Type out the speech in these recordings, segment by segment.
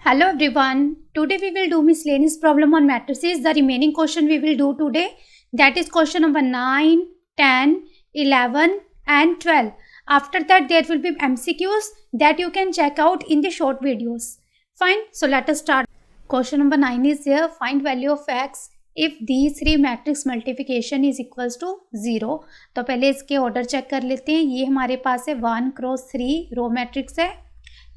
Hello everyone. Today we will do miscellaneous problem on matrices. The remaining question we will do today, that is question number 9, 10, 11 and 12. After that there will be MCQs that you can check out in the short videos. Fine. So let us start. Question number 9 is here. Find value of x if these three matrix multiplication is equals to 0. तो पहले इसके order check कर लेते हैं. ये हमारे पास है 1 cross 3 row matrix है.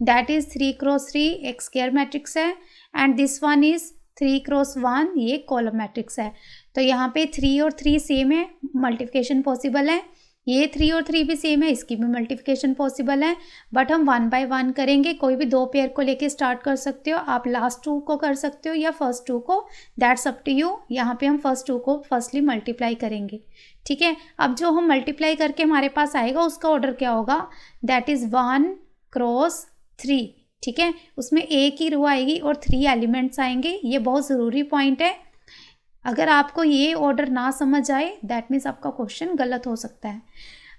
दैट इज 3 क्रॉस 3 एक स्क्वायर मैट्रिक्स है. And this one is 3 cross 1 ये कॉलम मैट्रिक्स है. तो यहाँ पे 3 और 3 सेम है, मल्टीप्लिकेशन पॉसिबल है. ये 3 और 3 भी सेम है, इसकी भी मल्टीप्लिकेशन पॉसिबल है. बट हम 1 बाय 1 करेंगे. कोई भी दो पेयर को लेके स्टार्ट कर सकते हो. आप लास्ट 2 को कर सकते हो या फर्स्ट 2 को, दैट्स अप टू यू. यहाँ पे हम फर्स्ट 2 को फर्स्टली मल्टीप्लाई करेंगे. ठीक है. अब जो हम मल्टीप्लाई करके हमारे पास आएगा उसका ऑर्डर क्या होगा, दैट इज 1 क्रॉस 3. ठीक है. उसमें एक ही रो आएगी और 3 एलिमेंट्स आएंगे. ये बहुत ज़रूरी पॉइंट है. अगर आपको ये ऑर्डर ना समझ आए दैट मीन्स आपका क्वेश्चन गलत हो सकता है.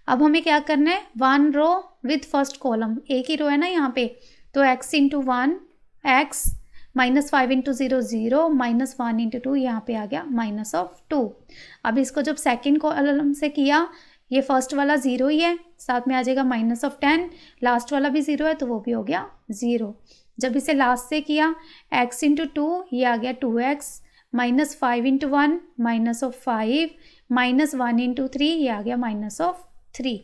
अब हमें क्या करना है, 1 रो विथ फर्स्ट कॉलम, एक ही रो है ना यहाँ पे. तो x into 1 x minus 5 into 0 0 minus 1 into 2 यहाँ पे आ गया माइनस ऑफ 2. अब इसको जब सेकेंड कॉलम से किया, ये फर्स्ट वाला 0 ही है, साथ में आ जाएगा माइनस ऑफ 10. लास्ट वाला भी 0 है तो वो भी हो गया 0. जब इसे लास्ट से किया, x इंटू 2 ये आ गया 2x minus 5 into 1 minus of 5 minus 1 into 3 ये आ गया माइनस ऑफ 3.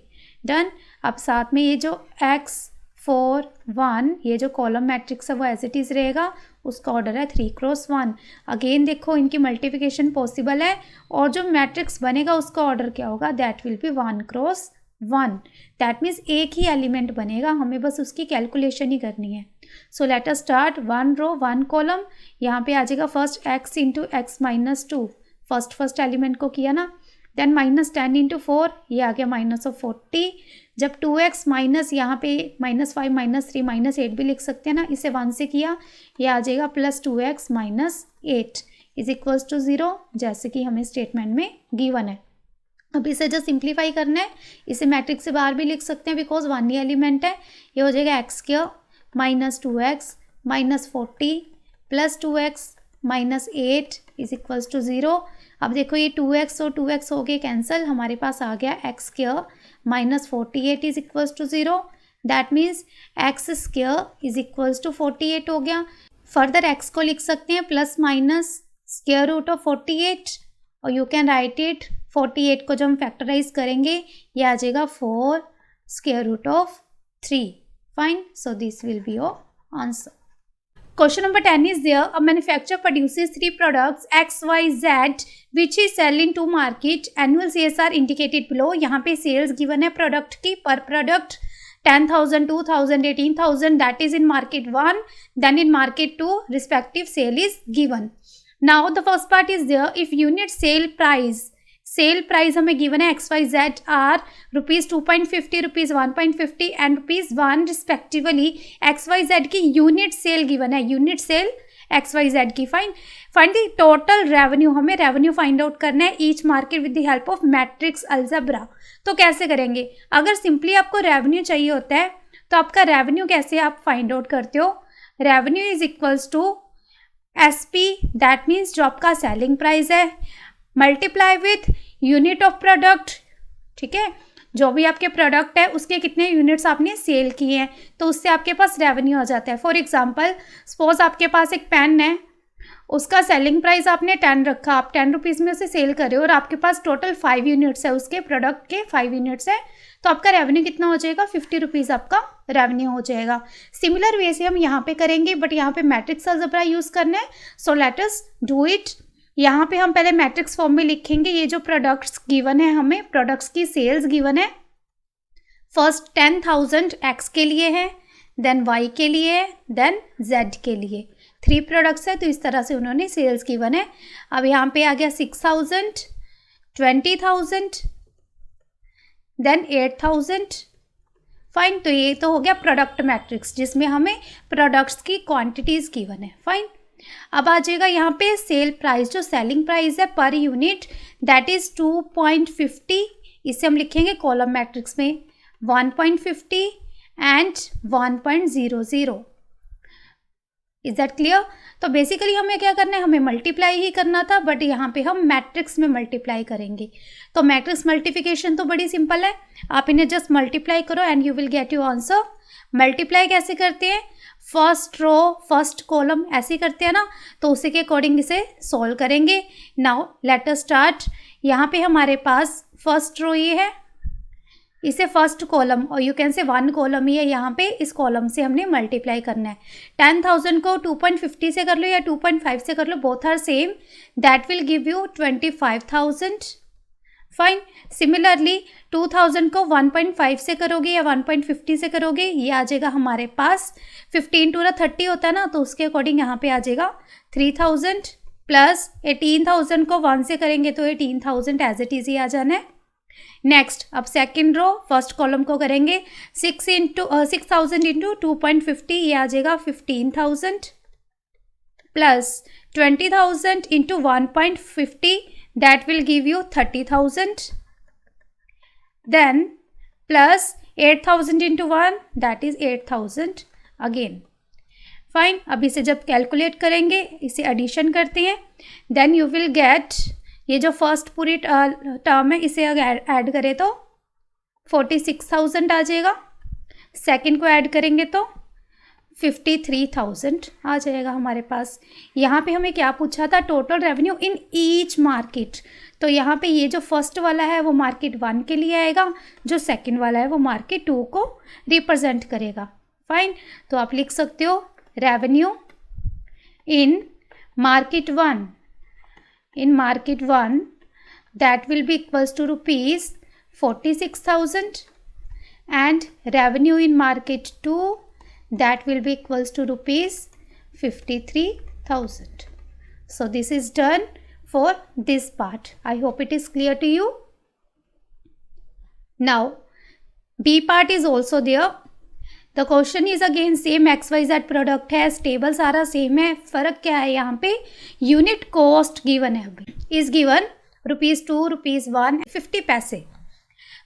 डन. अब साथ में ये जो x 4 1 ये जो कॉलम मैट्रिक्स है वो एज इट इज़ रहेगा. उसका ऑर्डर है 3 क्रॉस 1. अगेन देखो इनकी मल्टीप्लिकेशन पॉसिबल है और जो मैट्रिक्स बनेगा उसका ऑर्डर क्या होगा, that will be 1 cross 1. That means एक ही एलिमेंट बनेगा, हमें बस उसकी कैलकुलेशन ही करनी है. So let us start. 1 रो 1 कॉलम, यहाँ पे आ जाएगा first x into x minus 2, first element को किया ना. देन माइनस 10 इंटू 4 ये आ गया माइनस ऑफ 40. जब 2x माइनस यहाँ पे माइनस 5 माइनस 3 माइनस 8 भी लिख सकते हैं ना, इसे 1 से किया, ये आ जाएगा plus 2x minus 8 is equals to 0, जैसे कि हमें स्टेटमेंट में गिवन है. अब इसे जो सिंप्लीफाई करना है, इसे मैट्रिक्स से बाहर भी लिख सकते हैं बिकॉज 1 ही एलिमेंट है. ये हो जाएगा x square minus 2x minus 40 plus 2x minus 8 is equals to 0. अब देखो ये 2x और 2x हो गए कैंसिल, हमारे पास आ गया x square minus 48 is equals to 0. That means x square is equals to 48 हो गया. फर्दर x को लिख सकते हैं plus minus square root of 48 और यू कैन राइट इट 48 को जब हम फैक्टराइज करेंगे ये आ जाएगा 4 square root of 3. Fine. So this will be your answer. Question number 10 is there. A manufacturer produces 3 products X, Y, Z which is sell in to market. Annual sales are indicated below. यहाँ पे sales given है product की, per product 10,000, 2,000, 18,000, that is in market 1. Then in market 2 respective sale is given. Now the first part is there. If unit sale price हमें given है XYZ are rupees 2.50, rupees 1.50 and rupees 1 respectively. XYZ की unit cell given है, unit cell XYZ की. Find the total revenue, हमें revenue find out करना है each market with the help of matrix algebra. तो कैसे करेंगे, अगर सिंपली आपको रेवेन्यू चाहिए होता है तो आपका रेवेन्यू कैसे आप फाइंड आउट करते हो, revenue is equals to SP, that means जो आपका सेलिंग प्राइस है, multiply with unit of product. ठीक है. जो भी आपके प्रोडक्ट है उसके कितने यूनिट्स आपने सेल किए हैं तो उससे आपके पास रेवेन्यू आ जाता है. फॉर एग्जांपल सपोज आपके पास एक पेन है, उसका सेलिंग प्राइस आपने 10 रखा, आप 10 रुपीज़ में उसे सेल कर रहे हो और आपके पास टोटल 5 यूनिट्स है, उसके प्रोडक्ट के 5 यूनिट्स है, तो आपका रेवेन्यू कितना हो जाएगा, 50 रुपीज़ आपका रेवेन्यू हो जाएगा. सिमिलर वे से हम यहाँ पे करेंगे बट यहाँ पे मैट्रिक्स अलजेब्रा यूज़ करना है. So let us do it. यहाँ पे हम पहले मैट्रिक्स फॉर्म में लिखेंगे. ये जो प्रोडक्ट्स गिवन है, हमें प्रोडक्ट्स की सेल्स गिवन है. फर्स्ट 10,000 x के लिए है, देन y के लिए है, देन z के लिए. 3 प्रोडक्ट्स है तो इस तरह से उन्होंने सेल्स गिवन है. अब यहाँ पे आ गया 6,000, 20,000, देन 8,000. फाइन. तो ये तो हो गया प्रोडक्ट मैट्रिक्स जिसमें हमें प्रोडक्ट्स की क्वांटिटीज गिवन है. फाइन. अब आ जाएगा यहाँ पे सेल प्राइस, जो सेलिंग प्राइस है पर यूनिट, दैट इज 2.50. इसे हम लिखेंगे कॉलम मैट्रिक्स में 1.50 एंड 1.00. Is that clear? तो बेसिकली हमें क्या करना है, हमें मल्टीप्लाई ही करना था, बट यहाँ पे हम मैट्रिक्स में मल्टीप्लाई करेंगे। तो मैट्रिक्स मल्टीप्लिकेशन तो बड़ी सिंपल है, आप इन्हें जस्ट मल्टीप्लाई करो and you will get your answer. Multiply कैसे करते हैं, फर्स्ट रो फर्स्ट कॉलम ऐसे करते हैं ना, तो उसी के अकॉर्डिंग इसे सॉल्व करेंगे। Now let us start. यहाँ पे हमारे पास फर्स्ट रो ये है, इसे फर्स्ट कॉलम और यू कैन से 1 कॉलम ही है यहाँ पे, इस कॉलम से हमने मल्टीप्लाई करना है। 10,000 को 2.50 से कर लो या 2.5 से कर लो, both are same, that will give you 25,000। Fine. Similarly 2,000 को 1.5 से करोगे या 1.50 से करोगे, ये आ जाएगा हमारे पास 15 टू 30 होता है ना, तो उसके अकॉर्डिंग यहाँ पे आ जाएगा 3,000 प्लस 18,000 को 1 से करेंगे तो 18,000 एज इट इज ही आ जाना है। नेक्स्ट अब सेकेंड रो फर्स्ट कॉलम को करेंगे, 6,000 इंटू 2.50, ये आ जाएगा 15,000 plus 20,000 into 1.50, that will give you 30,000, then plus 8,000 into 1, that is 8,000 again. Fine. अब इसे जब कैलकुलेट करेंगे, इसे एडिशन करते हैं, देन यू विल गेट, ये जो फर्स्ट पूरी टर्म है इसे अगर ऐड करें तो 46,000 आ जाएगा, सेकंड को ऐड करेंगे तो 53,000 आ जाएगा हमारे पास। यहाँ पे हमें क्या पूछा था, total revenue in each market, तो यहाँ पे ये जो फर्स्ट वाला है वो मार्केट 1 के लिए आएगा, जो सेकंड वाला है वो मार्केट 2 को रिप्रेजेंट करेगा। फाइन। तो आप लिख सकते हो revenue in market 1, in market 1 that will be equals to rupees 46,000 and revenue in market 2 that will be equals to rupees 53,000. So this is done for this part. I hope it is clear to you. Now B part is also there. The question is again same XYZ product है, table सारा same है, फ़र्क क्या है यहाँ पे, unit cost given है, अभी इज गिवन ₹2, ₹1, 50 पैसे।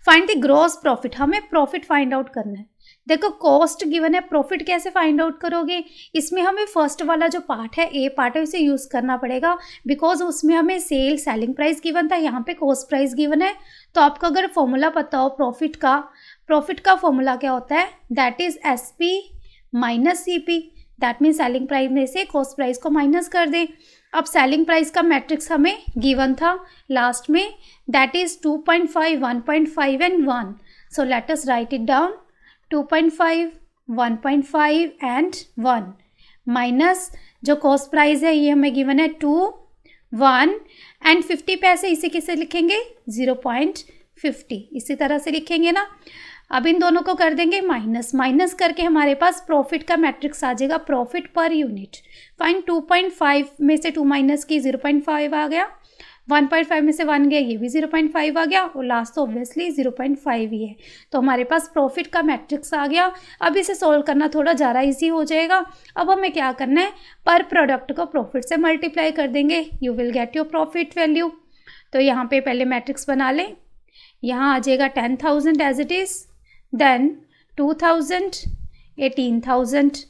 फाइंड द ग्रॉस प्रॉफिट, हमें प्रॉफिट फाइंड आउट करना है। देखो कॉस्ट गिवन है, प्रॉफिट कैसे फाइंड आउट करोगे, इसमें हमें फर्स्ट वाला जो पार्ट है ए पार्ट है उसे यूज़ करना पड़ेगा, बिकॉज उसमें हमें सेलिंग प्राइस गिवन था, यहाँ पे कॉस्ट प्राइस गिवन है। तो आपको अगर फॉर्मूला पता हो प्रॉफिट का फॉर्मूला क्या होता है, that is SP minus CP, that mean selling price में से कॉस्ट प्राइस को माइनस कर दें। अब सेलिंग प्राइस का मैट्रिक्स हमें गिवन था लास्ट में, that is 2.5, 1.5 and 1। So let us right it down, 2.5, 1.5 and 1 minus जो कॉस्ट प्राइस है ये हमें गिवन है 2, 1 एंड 50 पैसे, इसे किसे लिखेंगे 0.50, इसी तरह से लिखेंगे ना। अब इन दोनों को कर देंगे माइनस करके हमारे पास प्रॉफिट का मैट्रिक्स आ जाएगा, प्रॉफिट पर यूनिट। फाइन। 2.5 में से 2 माइनस की 0.5 आ गया, 1.5 में से 1 गया, ये भी 0.5 आ गया, और लास्ट तो ऑब्वियसली 0.5 ही है। तो हमारे पास प्रॉफिट का मैट्रिक्स आ गया। अब इसे सोल्व करना थोड़ा ज़्यादा ईजी हो जाएगा। अब हमें क्या करना है, पर प्रोडक्ट को प्रॉफिट से मल्टीप्लाई कर देंगे, you will get your profit value. तो यहाँ पे पहले मैट्रिक्स बना लें, यहाँ आ जाएगा 10,000 as it is, then 2,000, 18,000।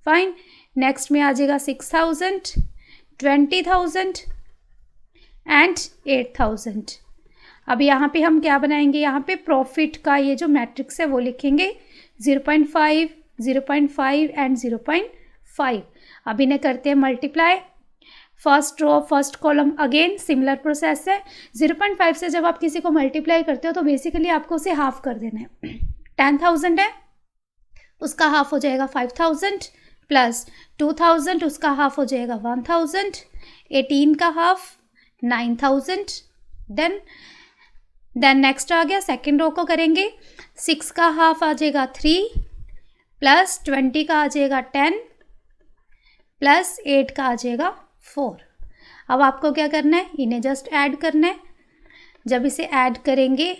Fine. Next में आ जाएगा 6,000, 20,000 एंड 8,000। अब यहाँ पे हम क्या बनाएंगे, यहाँ पे प्रॉफिट का ये जो मैट्रिक्स है वो लिखेंगे 0.5, 0.5 एंड 0.5। अब इन्हें करते हैं multiply, first row first column, again similar process है। 0.5 से जब आप किसी को मल्टीप्लाई करते हो तो बेसिकली आपको उसे हाफ कर देना है। 10,000 है, उसका हाफ हो जाएगा 5,000 प्लस 2,000, उसका हाफ हो जाएगा 1,000, 18 का हाफ 9,000। देन नेक्स्ट आ गया सेकेंड रो को करेंगे, 6 का हाफ आ जाएगा 3 प्लस 20 का आ जाएगा 10 प्लस 8 का आ जाएगा 4। अब आपको क्या करना है, इन्हें जस्ट ऐड करना है। जब इसे ऐड करेंगे,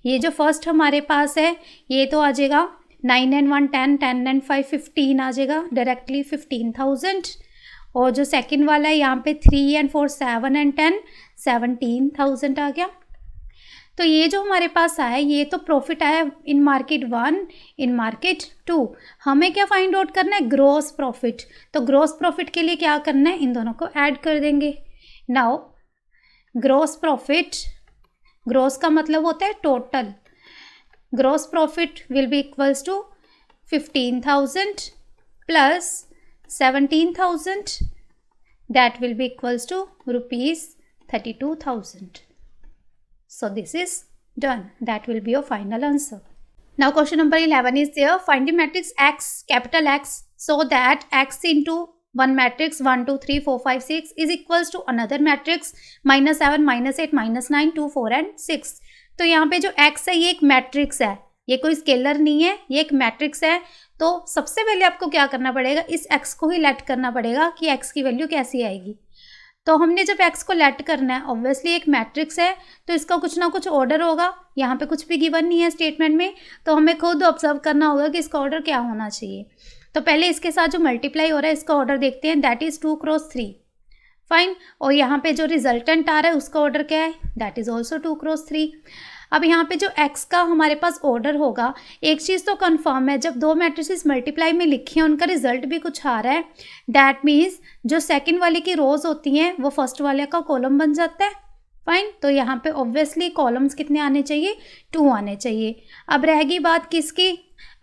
ये जो फर्स्ट हमारे पास है ये तो आ जाएगा 9 एंड 1 10, 10 एंड 5 15 आ जाएगा डायरेक्टली 15,000। और जो सेकंड वाला है यहाँ पे 3 एंड 4 7 एंड 10 17,000 आ गया। तो ये जो हमारे पास आया ये तो प्रॉफिट आया इन मार्केट 1, इन मार्केट 2। हमें क्या फाइंड आउट करना है, ग्रॉस प्रॉफिट। तो ग्रॉस प्रॉफिट के लिए क्या करना है, इन दोनों को ऐड कर देंगे। नाउ ग्रॉस प्रॉफिट, ग्रॉस का मतलब होता है total, gross profit will be equals to 15,000 plus 17,000, that will be equals to rupees 32,000. So this is done. That will be your final answer. Now question number 11 is there. Find the matrix X, capital X, so that X into one matrix 1, 2, 3, 4, 5, 6 is equals to another matrix -7, -8, -9, 2, 4 and 6. तो यहाँ पे जो X है ये एक matrix है, ये कोई स्केलर नहीं है, ये एक मैट्रिक्स है। तो सबसे पहले आपको क्या करना पड़ेगा, इस x को ही लेट करना पड़ेगा कि x की वैल्यू कैसी आएगी। तो हमने जब x को लेट करना है, ऑब्वियसली एक मैट्रिक्स है तो इसका कुछ ना कुछ ऑर्डर होगा। यहाँ पे कुछ भी गिवन नहीं है स्टेटमेंट में, तो हमें खुद ऑब्जर्व करना होगा कि इसका ऑर्डर क्या होना चाहिए। तो पहले इसके साथ जो मल्टीप्लाई हो रहा है इसका ऑर्डर देखते हैं, दैट इज़ 2 क्रॉस 3, फाइन। और यहाँ पे जो रिजल्टेंट आ रहा है उसका ऑर्डर क्या है, दैट इज़ ऑल्सो 2 क्रॉस 3। अब यहाँ पे जो x का हमारे पास ऑर्डर होगा, एक चीज़ तो कंफर्म है, जब दो मैट्रिसेस मल्टीप्लाई में लिखी हैं उनका रिजल्ट भी कुछ आ रहा है, दैट मीन्स जो सेकंड वाले की रोज होती हैं वो फर्स्ट वाले का कॉलम बन जाता है, फाइन। तो यहाँ पे ऑब्वियसली कॉलम्स कितने आने चाहिए, 2 आने चाहिए। अब रहेगी बात किसकी,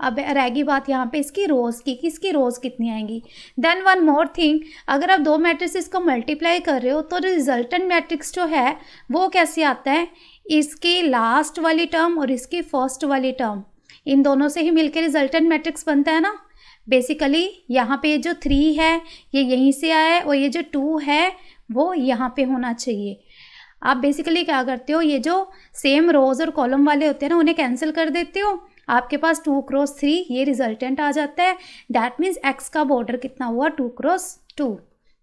अब रहेगी बात यहाँ पे इसकी रोज़ की, किसकी रोज़ कितनी आएंगी। देन वन मोर थिंग, अगर आप दो मैट्रिसेस को मल्टीप्लाई कर रहे हो तो रिजल्टेंट मैट्रिक्स जो है वो कैसे आता है, इसकी लास्ट वाली टर्म और इसकी फर्स्ट वाली टर्म, इन दोनों से ही मिलकर रिजल्टेंट मैट्रिक्स बनता है ना। बेसिकली यहाँ पे जो 3 है ये यहीं से आया है और ये जो 2 है वो यहाँ पे होना चाहिए। आप बेसिकली क्या करते हो, ये जो सेम रोज़ और कॉलम वाले होते हैं ना उन्हें कैंसिल कर देते हो, आपके पास 2 क्रॉस 3 ये रिजल्टेंट आ जाता है। दैट मीन्स x का बॉर्डर कितना हुआ, 2 क्रॉस 2।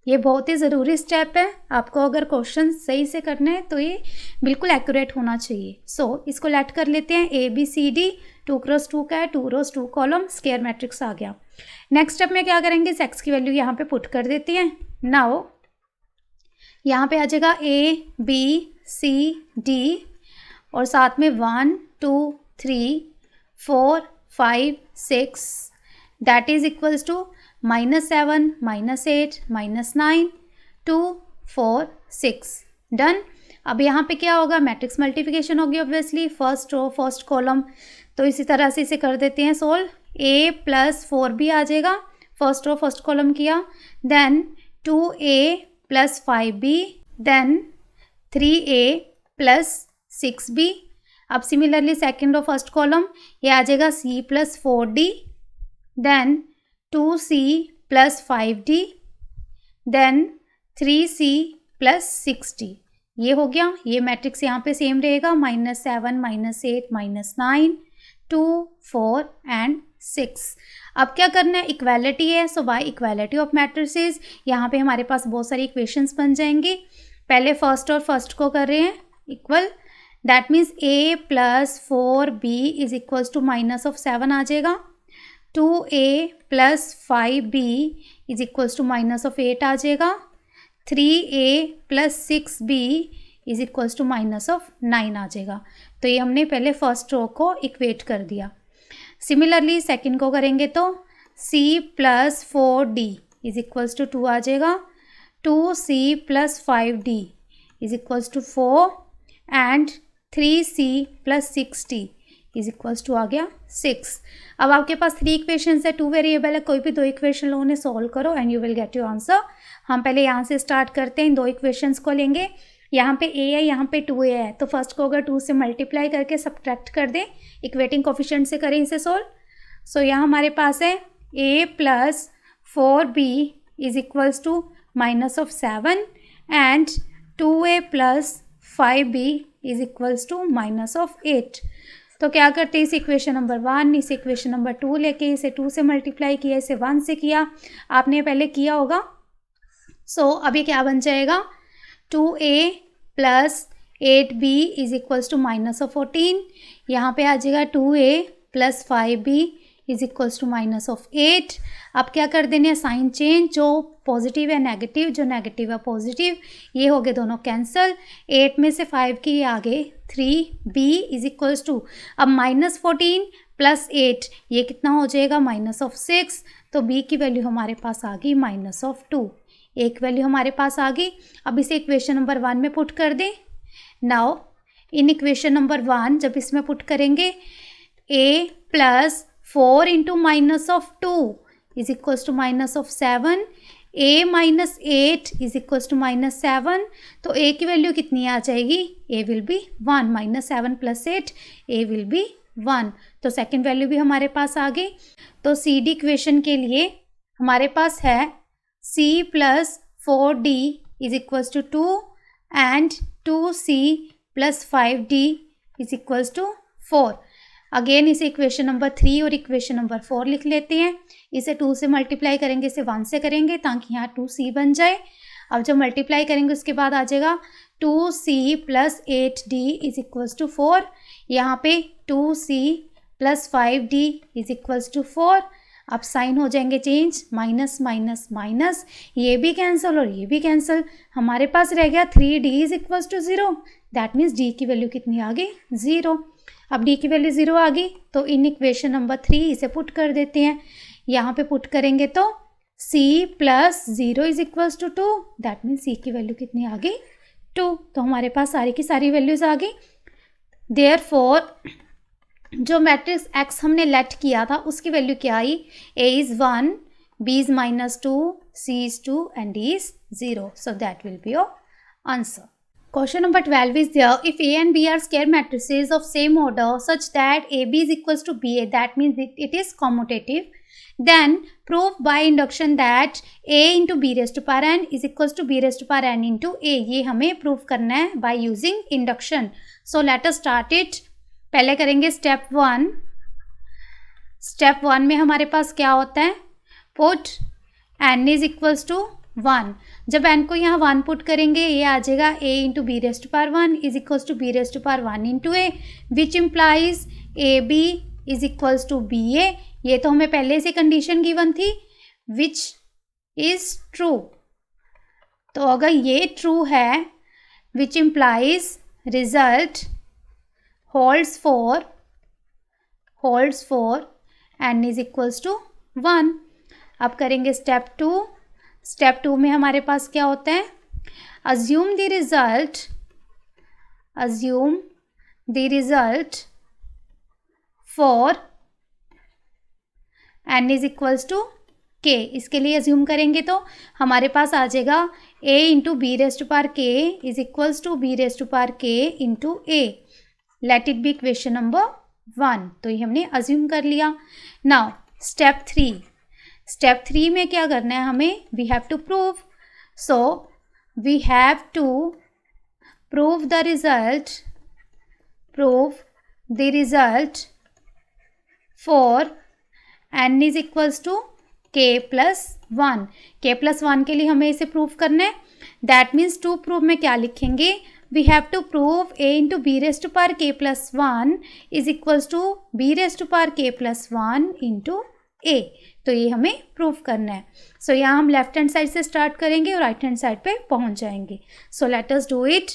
ये बहुत ही ज़रूरी स्टेप है, आपको अगर क्वेश्चन सही से करना है तो ये बिल्कुल एक्यूरेट होना चाहिए। सो इसको लेट कर लेते हैं, ABCD 2 क्रॉस 2 का है, 2 रोज 2 कॉलम, स्क्वायर मैट्रिक्स आ गया। नेक्स्ट स्टेप में क्या करेंगे, इस x की वैल्यू यहाँ पे पुट कर देते हैं। नाउ यहाँ पे आ जाएगा ABCD और साथ में 1 2 3 4 5 6, that is equals to -7 -8 -9 2 4 6, done. अब यहाँ पे क्या होगा, मैट्रिक्स मल्टीप्लिकेशन होगी obviously, first row first column. तो इसी तरह से इसे कर देते हैं सोल्व। A + 4B आ जाएगा, फर्स्ट रो फर्स्ट कॉलम किया, then 2A + 5B, then 3A + 6B। अब similarly second row first column ये आ जाएगा C + 4D, then 2C + 5D, then 3C + 6D। ये हो गया, ये मैट्रिक्स यहाँ पे सेम रहेगा, -7 -8 -9 2 4 एंड 6। अब क्या करना है, इक्वालिटी है, सो बाय इक्वालिटी ऑफ मैट्रिसेस यहाँ पे हमारे पास बहुत सारी इक्वेशंस बन जाएंगी। पहले फर्स्ट और फर्स्ट को कर रहे हैं equal, that means A + 4B is equals to -7 आ जाएगा, 2A + 5B is equals to -8 आ जाएगा, 3A + 6B is equals to -9 आ जाएगा। तो ये हमने पहले फर्स्ट रो को इक्वेट कर दिया। सिमिलरली सेकंड को करेंगे तो C + 4D is equals to 2 आ जाएगा, 2C + 5D is equals to 4 and 3C + 6D is equals to आ गया 6। अब आपके पास 3 इक्वेशंस है, 2 वेरिएबल है, कोई भी 2 इक्वेशन लोगों ने सॉल्व करो and you will get your answer. हम पहले यहाँ से स्टार्ट करते हैं, इन 2 इक्वेशंस को लेंगे। यहाँ पे A है, यहाँ पे 2A है, तो फर्स्ट को अगर 2 से मल्टीप्लाई करके सब्ट्रैक्ट कर दें, इक्वेटिंग कोफिशिएंट से करें इसे सोल्व। सो यहाँ हमारे पास है A + 4B is equals to -7 and 2A + 5B is equals to -8। तो क्या करते हैं, इस इक्वेशन नंबर 1 इस इक्वेशन नंबर 2 लेके इसे 2 से मल्टीप्लाई किया, इसे 1 से किया, आपने पहले किया होगा। सो अभी क्या बन जाएगा, 2A + 8B is equals to -14। यहाँ पे आ जाएगा 2A + 5B is equals to -8। अब क्या कर देने, साइन चेंज, जो पॉजिटिव है नेगेटिव, जो नेगेटिव है पॉजिटिव, ये हो गए दोनों कैंसिल। 8 में से 5 की आगे 3, b इज इक्वल्स टू, अब -14 + 8 ये कितना हो जाएगा -6, तो b की वैल्यू हमारे पास आ गई -2, एक वैल्यू हमारे पास आ गई। अब इसे इक्वेशन नंबर 1 में पुट कर दें। नाउ इन इक्वेशन नंबर 1 जब इसमें पुट करेंगे a + 4 × -2 is equals to -7, a - 8 is equals to -7, तो a की वैल्यू कितनी आ जाएगी, a will be 1, -7 + 8 a will be 1, तो सेकेंड वैल्यू भी हमारे पास आ गई। तो सी डी इक्वेशन के लिए हमारे पास है c + 4d is equals to 2 and 2c + 5d is equals to 4। Again इसे इक्वेशन नंबर 3 और इक्वेशन नंबर 4 लिख लेते हैं। इसे 2 से मल्टीप्लाई करेंगे, इसे 1 से करेंगे ताकि यहाँ 2c बन जाए। अब जब मल्टीप्लाई करेंगे उसके बाद आ जाएगा 2c + 8d is equals to 4, यहाँ पे 2c + 5d is equals to 4। अब साइन हो जाएंगे चेंज, माइनस माइनस माइनस, ये भी कैंसिल और ये भी कैंसिल, हमारे पास रह गया 3d is equals to 0, that means d की वैल्यू कितनी आ गई 0। अब d की वैल्यू 0 आ गई तो इन इक्वेशन नंबर 3 इसे पुट कर देते हैं। यहाँ पे पुट करेंगे तो c + 0 is equals to 2, that means c की वैल्यू कितनी आ गई 2, तो हमारे पास सारी की सारी वैल्यूज आ गई। देयरफॉर जो मैट्रिक्स x हमने लेट किया था उसकी वैल्यू क्या आई, a is 1, b is -2, c is 2 and d is 0, so that will be your answer. Question number 12 is there. If A and B are square matrices of same order such that AB is equals to BA, that means it is commutative, then prove by induction that A into B raised to power n is equals to B raised to power n into A. ये हमें prove करना है by using induction. So let us start it. पहले करेंगे step 1. Step 1 में हमारे पास क्या होता है, put n is equals to 1, जब n को यहाँ 1 पुट करेंगे ये आ जाएगा a into B raised to power 1 is equals to B raised to power 1 into A, which implies A B is equals to B A. ये तो हमें पहले से कंडीशन गिवन थी विच इज ट्रू, तो अगर ये ट्रू है which implies result holds for n is equals to 1। अब करेंगे स्टेप 2। स्टेप 2 में हमारे पास क्या होता है, assume the result for n is equals to k। इसके लिए अज्यूम करेंगे तो हमारे पास आ जाएगा a into B raised to power k is equals to B raised to power k into a, let it be equation number 1, तो ये हमने अज्यूम कर लिया। Now step 3। स्टेप 3 में क्या करना है हमें, we have to prove, so we have to prove the result for n is equals to k + 1। k + 1 के लिए हमें इसे प्रूव करना है, दैट मीन्स टू प्रूव में क्या लिखेंगे, we have to prove a into B raised to power k + 1 is equals to B raised to power k + 1 into a, तो ये हमें प्रूव करना है। सो यहाँ हम लेफ्ट हैंड साइड से स्टार्ट करेंगे और राइट हैंड साइड पे पहुँच जाएंगे। So let us do it.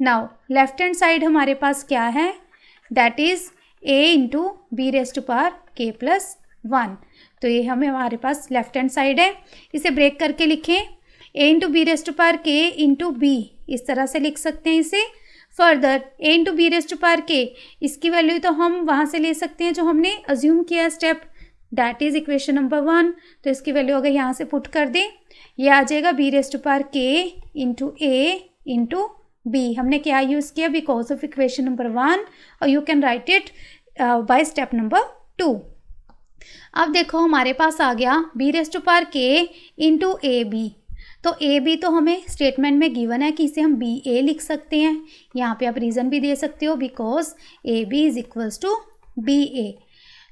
Now left hand side हमारे पास क्या है, that is a into B raised to power k + 1, तो ये हमारे पास लेफ्ट हैंड साइड है। इसे ब्रेक करके लिखें, a into B raised to power k into b, इस तरह से लिख सकते हैं इसे। Further a into B raised to power k, इसकी वैल्यू तो हम वहाँ से ले सकते हैं जो हमने अज्यूम किया step, that is equation number 1, तो इसकी वैल्यू अगर यहाँ से पुट कर दें ये आ जाएगा b raised to power k into a into b। हमने क्या यूज़ किया, बिकॉज ऑफ इक्वेशन नंबर 1, और you can write it by step number 2। अब देखो हमारे पास आ गया b raised to power k into A b, तो ए बी तो हमें स्टेटमेंट में गिवन है कि इसे हम बी ए लिख सकते हैं, यहाँ पे आप रीज़न भी दे सकते हो because A B is equals to B A.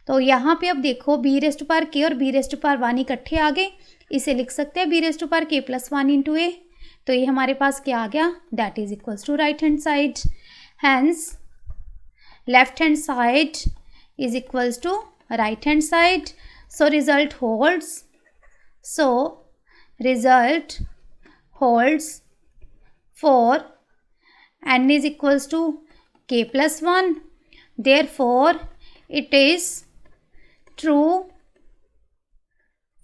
तो यहाँ पे अब देखो B raised to power k और बी रेस्ट टू पावर 1 इकट्ठे आ गए, इसे लिख सकते हैं B raised to power k + 1 into A, तो ये हमारे पास क्या आ गया, that is equals to right hand side, hence left hand side is equals to right hand side, so result holds, so result holds for n is equals to k plus 1. Therefore, it is true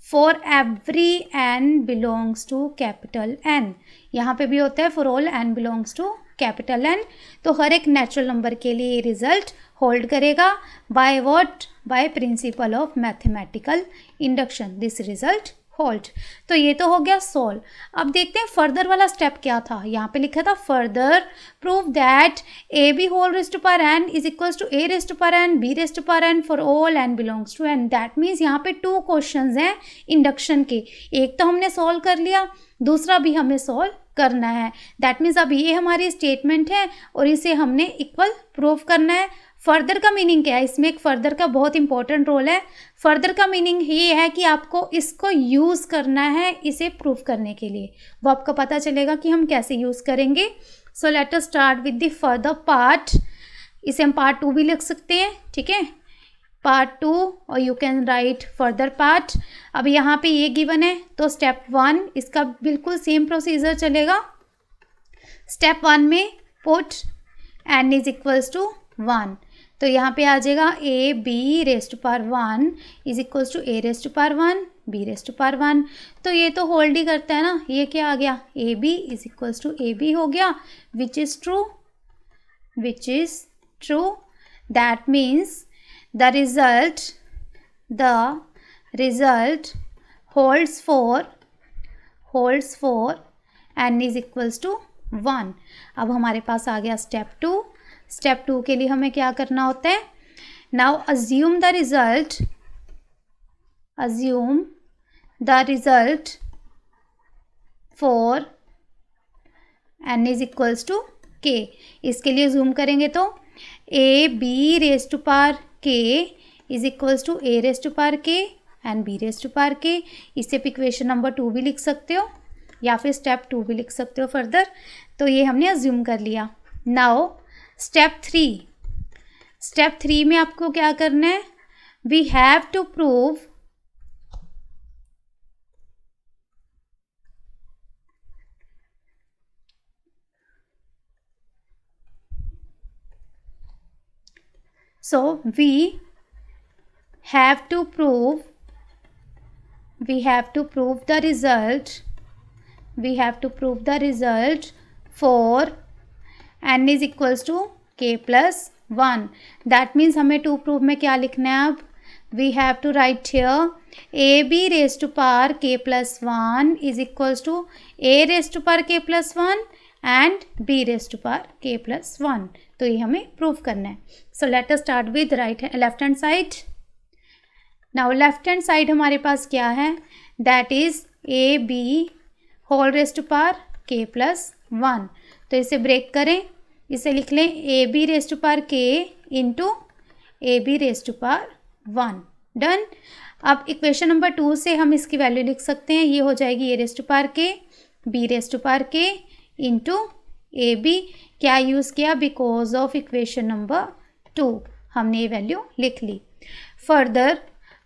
for every n belongs to capital N. यहाँ पे भी होता है for all n belongs to capital N. तो हर एक natural number के लिए ये रिजल्ट होल्ड करेगा. By what? By principle of mathematical induction this result hold. तो ये तो हो गया सोल्व. अब देखते हैं फर्दर वाला स्टेप क्या था. यहाँ पे लिखा था further prove that a B whole raised to power N is equals to a raised to power n b raised to power n for all n belongs to N. That means यहाँ पे 2 questions हैं induction के. एक तो हमने solve कर लिया, दूसरा भी हमें सॉल्व करना है. दैट मीन्स अब ये हमारी स्टेटमेंट है और इसे हमने इक्वल प्रूव करना है. फर्दर का मीनिंग क्या है? इसमें एक फर्दर का बहुत इंपॉर्टेंट रोल है. फर्दर का मीनिंग ये है कि आपको इसको यूज़ करना है इसे प्रूव करने के लिए. वो आपको पता चलेगा कि हम कैसे यूज़ करेंगे. सो let us start with the further part. इसे हम पार्ट 2 भी लिख सकते हैं. ठीक है, पार्ट 2 और you can right further part. अब यहाँ पे ये गिवन है तो स्टेप 1 इसका बिल्कुल सेम प्रोसीजर चलेगा. स्टेप 1 में put n is equals to 1. तो यहाँ पे आ जाएगा a B raised to power 1 is equals to a raised to power 1 b raised to power 1. तो ये तो होल्ड ही करता है ना. ये क्या आ गया? A B is equals to a b हो गया which is true. That means the result holds for n is equals to 1. अब हमारे पास आ गया स्टेप 2. स्टेप 2 के लिए हमें क्या करना होता है? Now assume the result for n is equals to k. इसके लिए जूम करेंगे तो ए B raise to power K is equals to A raise to power K and B raise to power K. इससे आप इक्वेशन नंबर 2 भी लिख सकते हो या फिर स्टेप 2 भी लिख सकते हो फर्दर. तो ये हमने अज्यूम कर लिया. नाउ स्टेप 3 में आपको क्या करना है? We have to prove So we have to prove the result. We have to prove the result for n is equals to k plus 1. That means हमें to prove में क्या लिखना है? अब we have to write here a b raised to power k plus 1 is equals to a raised to power k plus 1 and b raised to power k plus 1. तो ये हमें prove करना है. So let us start with left hand side. Now left hand side हमारे पास क्या है? That is A B whole raised to power K plus 1. तो इसे ब्रेक करें, इसे लिख लें A B raised to power के into A B raised to power 1. Done. अब इक्वेशन नंबर 2 से हम इसकी वैल्यू लिख सकते हैं. ये हो जाएगी ए रेस्ट टू पावर के बी रेस्ट टू पावर के इंटू ए बी. क्या यूज़ किया? बिकॉज ऑफ इक्वेशन नंबर 2 हमने ये वैल्यू लिख ली. फर्दर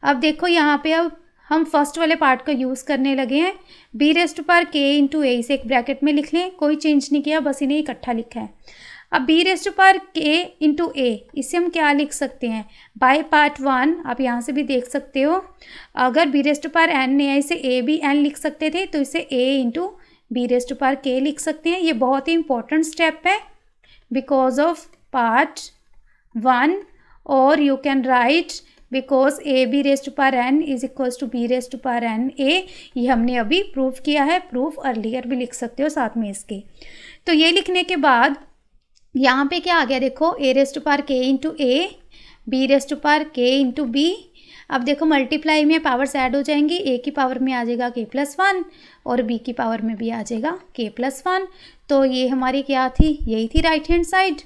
अब देखो यहाँ पे अब हम फर्स्ट वाले पार्ट को यूज़ करने लगे हैं. बी रेस्ट टू पावर के इंटू ए, इसे एक ब्रैकेट में लिख लें. कोई चेंज नहीं किया, बस इन्हें इकट्ठा लिखा है. अब बी रेस्ट टू पावर के इंटू ए, इसे हम क्या लिख सकते हैं? बाय पार्ट 1 आप यहाँ से भी देख सकते हो. अगर b raised to power n है, इसे ए बी एन लिख सकते थे, तो इसे A into B raised to power K लिख सकते हैं. ये बहुत ही इंपॉर्टेंट स्टेप है बिकॉज ऑफ पार्ट 1. और you can write because A B raised to power N is equals to B raised to power N A. ये हमने अभी प्रूव किया है. प्रूफ अर्लियर भी लिख सकते हो साथ में इसके. तो ये लिखने के बाद यहाँ पे क्या आ गया? देखो ए रेस्ट टू पावर के into A, B raised to power के इंटू बी. अब देखो मल्टीप्लाई में पावर्स ऐड हो जाएंगी. ए की पावर में आ जाएगा के प्लस 1 और बी की पावर में भी आ जाएगा के प्लस 1. तो ये हमारी क्या थी? यही थी राइट हैंड साइड.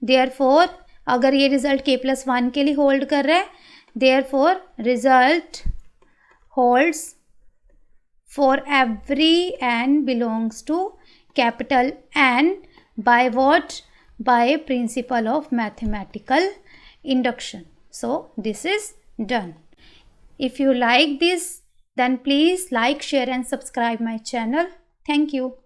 देयरफॉर अगर ये रिजल्ट के प्लस 1 के लिए होल्ड कर रहा है, therefore result holds for every n belongs to capital N by what? By principle of mathematical induction. So this is done. If you like this then please like, share and subscribe my channel. Thank you.